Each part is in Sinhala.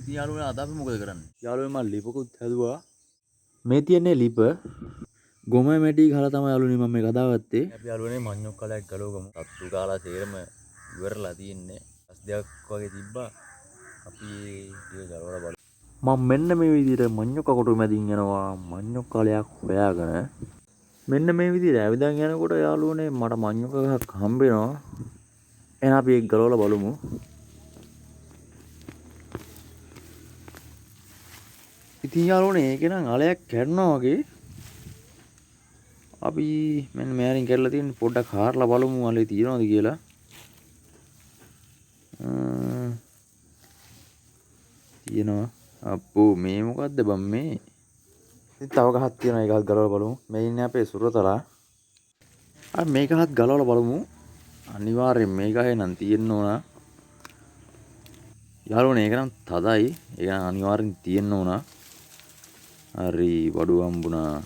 ඉතින් යාළුවනේ අද අපි මොකද කරන්නේ? යාළුවනේ මම ලිපකුත් හැදුවා. මේ තියන්නේ ලිප. ගොම මැටි ගහලා තමයි යාළුවනේ මම මේක හදාගත්තේ. අපි යාළුවනේ මඤ්ඤොක් කලයක් ගලවගමු. සත්තු කාලා තේරම ඉවරලා තියෙන්නේ. අස් දෙයක් වගේ තිබ්බා. අපි ටික ගලවලා බලමු. මම මෙන්න මේ විදිහට මඤ්ඤොක් අකොටු මැදින් යනවා මඤ්ඤොක් කලයක් හොයාගෙන. මෙන්න මේ විදිහට ඇවිදන් යනකොට යාළුවනේ මට මඤ්ඤොක් එකක් හම්බ වෙනවා. එහෙනම් අපි ඒක ගලවලා බලමු. ඉතින් යාළුවනේ ඒක නම් අලයක් කැඩනවා වගේ. අපි මෙන්න මෙයාරින් කරලා තියෙන පොඩ්ඩක් හාරලා බලමු අලේ තියනවද කියලා. තියෙනවා. අප්පෝ මේ මොකද්ද බම් මේ? ඉතින් තව ගහක් තියෙනවා ඒකත් ගලවලා බලමු. මේ ඉන්නේ අපේ සුරතලා. අර මේකත් ගලවලා බලමු. අනිවාර්යෙන් මේ ගහේ නම් තියෙන්න ඕන. යාළුවනේ ඒක නම් තදයි. ඒක නම් අනිවාර්යෙන් තියෙන්න ඕන. හරි වඩු හම්බුණා.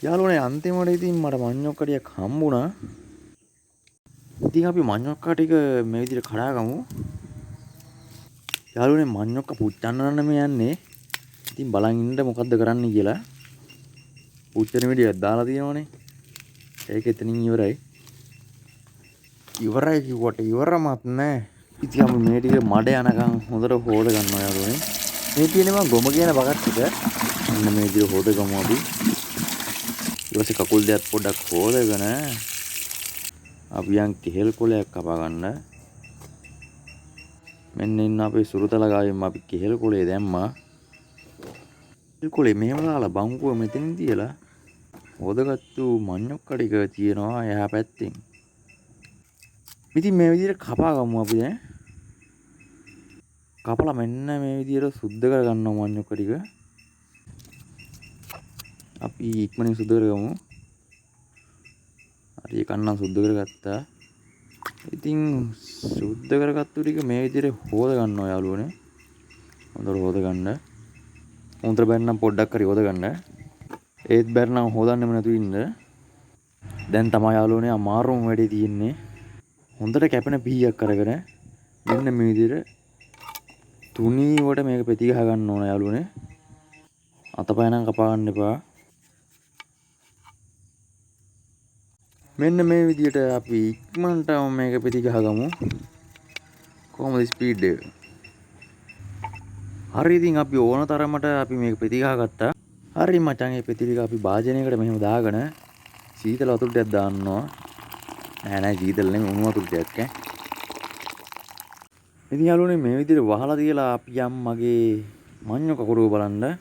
යාළුවනේ අන්තිමට ඉතින් මට මඤ්ඤොක් කඩියක් හම්බුණා. ඉතින් අපි මඤ්ඤොක් ටික මේ විදිහට කඩාගමු. යාළුවනේ මඤ්ඤොක් පුච්චන්න නම් මේ යන්නේ. ඉතින් බලන් ඉන්න මොකද්ද කරන්න කියලා. පුච්චන විදියක් දාලා තියෙනවනේ. ඒක එතනින් ඉවරයි. ඉවරයි කිව්වට ඉවරමත් නැහැ. ඉතින් අපි මේ ටික මඩ යනකම් හොඳට හොද ගන්නවා යාළුවනේ. මේ තියෙන්නේ මම ගොම කියන බකට් ටික. මෙන්න මේ විදිහට හොදගමු අපි. ඊට පස්සේ කකුල් දෙකත් පොඩ්ඩක් හොදගෙන අපි යන් කෙහෙල් කොලයක් කපා ගන්න. මෙන්න ඉන්න අපේ සුරතල ගාවෙන් අපි කෙහෙල් කොලේ දැම්මා. කෙහෙල් කොලේ මෙහෙම දාලා බංකුව මෙතනින් තියලා හොදගත්තු මඤ්ඤොක් ටික තියෙනවා එහා පැත්තෙන්. ඉතින් මේ විදිහට කපා ගමු අපි දැන්. කපලා මෙන්න මේ විදිහට සුද්ධ කරගන්නවා මඤ්ඤොක් ටික. අපි ඉක්මනින් සුද්ධ කරගමු. හරි කන්නම් සුද්ධ කරගත්තා. ඉතින් සුද්ධ කරගත්තු ටික මේ විදිහට හොද ගන්නවා යාළුවනේ. හොඳට හොද ගන්න. උන්තර බැන්නම් පොඩ්ඩක් හරි හොද ගන්න. ඒත් බැරනම් හොදන්නෙම නැතු ඉන්න. දැන් තමයි යාළුවනේ අමාරුම වැඩේ තියෙන්නේ. හොඳට කැපෙන පීයක් අරගෙන මෙන්න මේ විදිහට තුනීවට මේක පෙති ගහ ගන්න ඕන යාළුවනේ. අතපය නම් කපා ගන්න එපා. මෙන්න මේ විදිහට අපි ඉක්මනට මේක පෙති ගහගමු. කොහොමද ස්පීඩ් එක? හරි ඉතින් අපි ඕන තරමට අපි මේක පෙති ගහගත්තා. හරි මචං මේ පෙති ටික අපි භාජනයකට මෙහෙම දාගෙන සීතල වතුර ටිකක් දාන්නවා. නෑ සීතල නෙමෙයි උණු වතුර ටිකක් ඈ. ඉතින් යාළුවනේ මේ විදිහට වහලා තියලා අපි යම් මගේ මඤ්ඤොක කරුව බලන්න.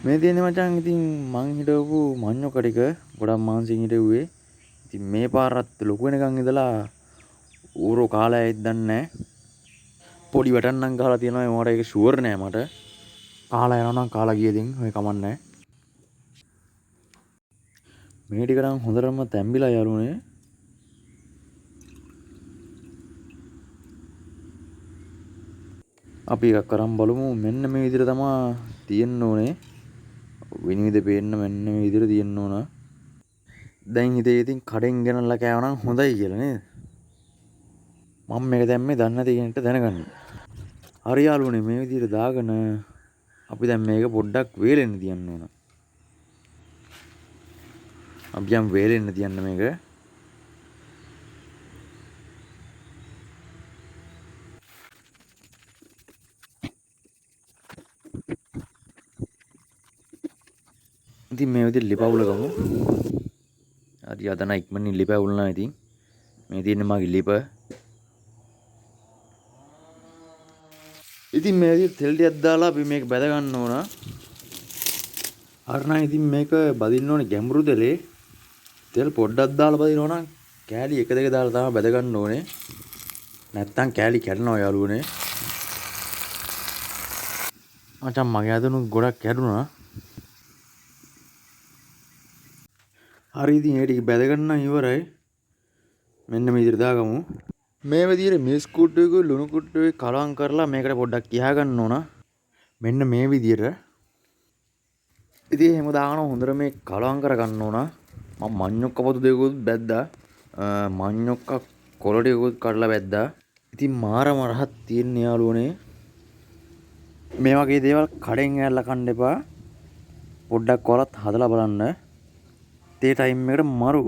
මේ තියෙන්නේ මචං ඉතින් මං හිටවපු මඤ්ඤොක ටික ගොඩක් මාංශින් හිටවුවේ. ඉතින් මේ පාරත් ලොකු වෙනකන් ඉඳලා ඌරෝ කාලා ඇයිද දන්නේ නැහැ. පොඩි වටන්නම් ගහලා තියෙනවා ඒවට ඒක ෂුවර් නෑ මට. කාලා යනවා නම් කාලා ගියදින් ඔය කමන්නේ. මේ ටික නම් හොඳටම තැම්බිලා යාළුවනේ. අපි එකක් කරන් බලමු. මෙන්න මේ විදිහට තමයි තියෙන්න ඕනේ. විනිවිද පේන්න මෙන්න මේ විදිහට තියෙන්න ඕන. දැන් හිතේ ඉතින් කඩෙන් ගෙනල්ලා කෑවනම් හොඳයි කියලා නේද? මම මේක දැම්මේ දන්නේ නැති කෙනෙක්ට දැනගන්න. හරි යාළුවනේ මේ විදිහට දාගෙන අපි දැන් මේක පොඩ්ඩක් වේලෙන්න තියන්න ඕන. අපි යම් වේලෙන්න තියන්න මේක. ඉතින් මේ විදිහට ලිපවුල ගමු. හරි අද නම් ඉක්මනින් ලිපවුලනවා ඉතින්. මේ තියෙන්නේ මගේ ලිප. ඉතින් මේ විදිහට තෙල් ටිකක් දාලා අපි මේක බැද ගන්න ඕන. හරිනම් ඉතින් මේක බදින්න ඕනේ ගැඹුරු තෙලේ. තෙල් පොඩ්ඩක් දාලා බදිනවා නම් කෑලි 1 2 දාලා තමයි බැද ගන්න ඕනේ. නැත්තම් කෑලි කැඩෙනවා යාළුවනේ. මචං මගේ අදනු ගොඩක් කැඩුනා. හරි ඉතින් ඒ ටික බැද ගන්න ඉවරයි. මෙන්න මේ විදිහට දාගමු. මේ විදිහට මිස් කුට්ටුවක ලුණු කුට්ටුවේ කලවම් කරලා මේකට පොඩ්ඩක් කියා ගන්න ඕන. මෙන්න මේ විදිහට. ඉතින් එහෙම දාගෙන හොඳට මේ කලවම් කර ගන්න ඕන. මම මඤ්ඤොක්ක පොතු දෙකකුත් බැද්දා. මඤ්ඤොක්ක කොළ ටිකකුත් කඩලා බැද්දා. ඉතින් මාරම රහක් තියෙන යාළුවනේ. මේ වගේ දේවල් කඩෙන් ඇරලා කන්න එපා. පොඩ්ඩක් කොරත් හදලා බලන්න. තේ ටයිම් එකට මරු.